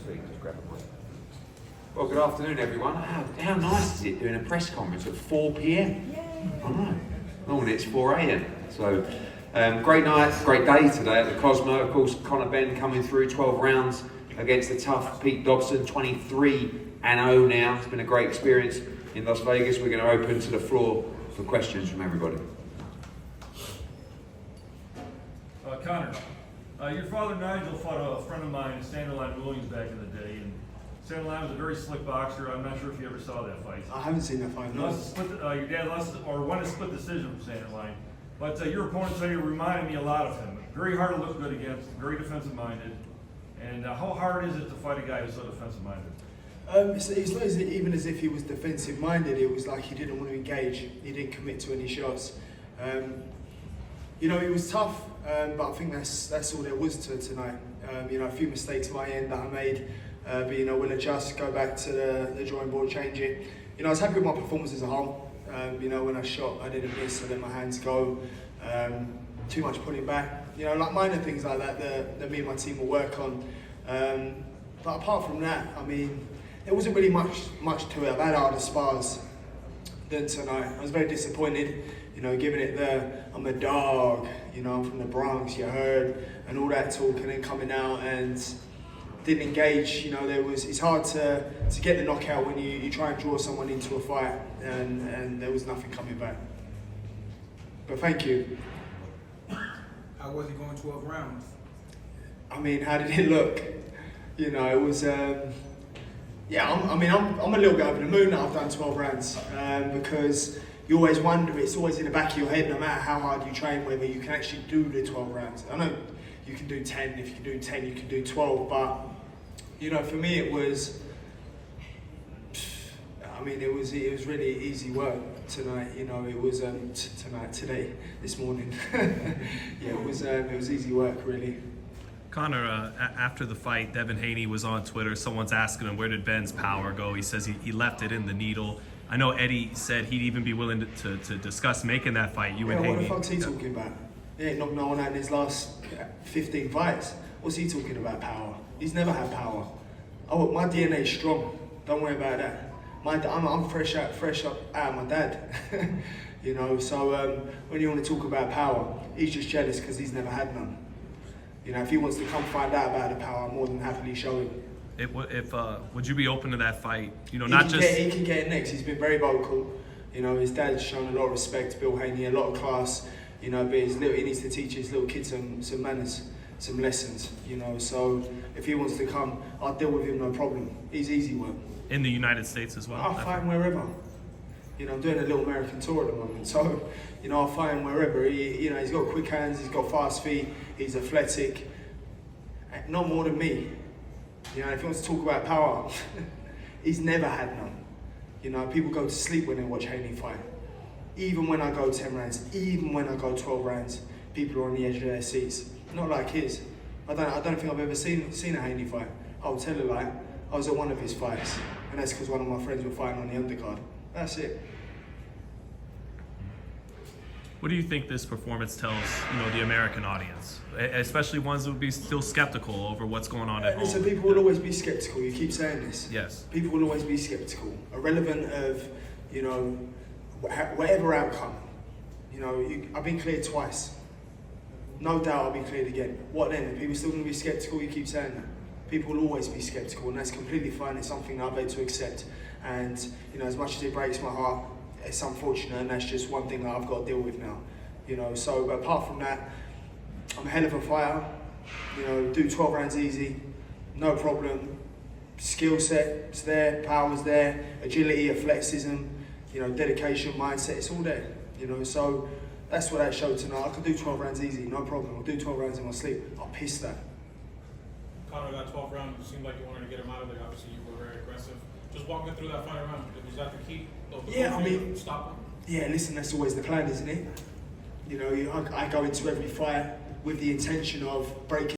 speak, just grab a mic. Well, good afternoon, everyone. How nice is it doing a press conference at 4 p.m? I know. Normally it's 4 a.m. So, great night, great day today at the Cosmo. Of course, Conor Benn coming through 12 rounds against the tough Peter Dobson, 23-0 now. It's been a great experience in Las Vegas. We're going to open to the floor for questions from everybody. Conor, your father Nigel fought a friend of mine, Sanderline Williams, back in the day, and Sanderline was a very slick boxer. I'm not sure if you ever saw that fight. I haven't seen that fight. No. Your dad lost, or won a split decision from Sanderline, but your opponent today reminded me a lot of him. Very hard to look good against, very defensive minded. And how hard is it to fight a guy who's so defensive minded? It's not even as if he was defensive minded. It was like he didn't want to engage. He didn't commit to any shots. You know, it was tough, but I think that's all there was to it tonight. You know, a few mistakes my end that I made, but you know, we'll adjust, go back to the drawing board, change it. You know, I was happy with my performance as a whole. You know, when I shot, I didn't miss, I let my hands go. Too much pulling back. You know, like minor things like that that me and my team will work on. But apart from that, I mean, there wasn't really much to it. I've had harder spars than tonight. I was very disappointed. You know, giving it I'm a dog, you know, I'm from the Bronx, you heard, and all that talk, and then coming out and didn't engage. You know, it's hard to get the knockout when you try and draw someone into a fight, and there was nothing coming back. But thank you. How was he going 12 rounds? I mean, how did it look? You know, it was, yeah, I'm a little bit over the moon that I've done 12 rounds, because you always wonder, it's always in the back of your head, no matter how hard you train, whether you can actually do the 12 rounds. I know you can do 10, if you can do 10, you can do 12, but, you know, for me it was, I mean, it was really easy work tonight. You know, it was this morning. Yeah, it was easy work, really. Conor, after the fight, Devin Haney was on Twitter. Someone's asking him, where did Ben's power go? He says he left it in the needle. I know Eddie said he'd even be willing to discuss making that fight, you and Haney. What the fuck's he talking about? He ain't knocked no one out in his last 15 fights. What's he talking about, power? He's never had power. Oh, my DNA's strong. Don't worry about that. I'm fresh out of my dad. You know, so when you want to talk about power, he's just jealous because he's never had none. You know, if he wants to come find out about the power, I'm more than happily show him. Would you be open to that fight? You know, he can get it next. He's been very vocal. You know, his dad's shown a lot of respect, Bill Haney, a lot of class. You know, but he needs to teach his little kids some manners, some lessons. You know, so if he wants to come, I'll deal with him, no problem. He's easy work. In the United States as well? I'll fight him wherever. You know, I'm doing a little American tour at the moment, so, you know, I'll fight him wherever. You know, he's got quick hands, he's got fast feet, he's athletic. Not more than me. You know, if he wants to talk about power, he's never had none. You know, people go to sleep when they watch Haney fight. Even when I go 10 rounds, even when I go 12 rounds, people are on the edge of their seats. Not like his. I don't think I've ever seen a Haney fight. I'll tell a lie. I was at one of his fights, and that's because one of my friends were fighting on the undercard. That's it. What do you think this performance tells, you know, the American audience, especially ones that would be still skeptical over what's going on at home? Listen, people will always be skeptical. You keep saying this. Yes. People will always be skeptical, irrelevant of, you know, whatever outcome. You know, I've been cleared twice. No doubt I'll be cleared again. What then? Are people still going to be skeptical? You keep saying that. People will always be skeptical, and that's completely fine. It's something that I've had to accept. And, you know, as much as it breaks my heart, it's unfortunate, and that's just one thing that I've got to deal with now. You know, so apart from that, I'm a hell of a fighter. You know, do 12 rounds easy, no problem. Skill set's there, power's there, agility, athleticism, you know, dedication, mindset, it's all there. You know, so that's what that showed tonight. I could do 12 rounds easy, no problem. I'll do 12 rounds in my sleep. I'll piss that. Conor, that 12 round, it seemed like you wanted to get him out of there. Obviously, you were very aggressive. Just walking through that final round, was that the key? Yeah, I mean, stop him? Yeah, listen, that's always the plan, isn't it? You know, I go into every fight with the intention of breaking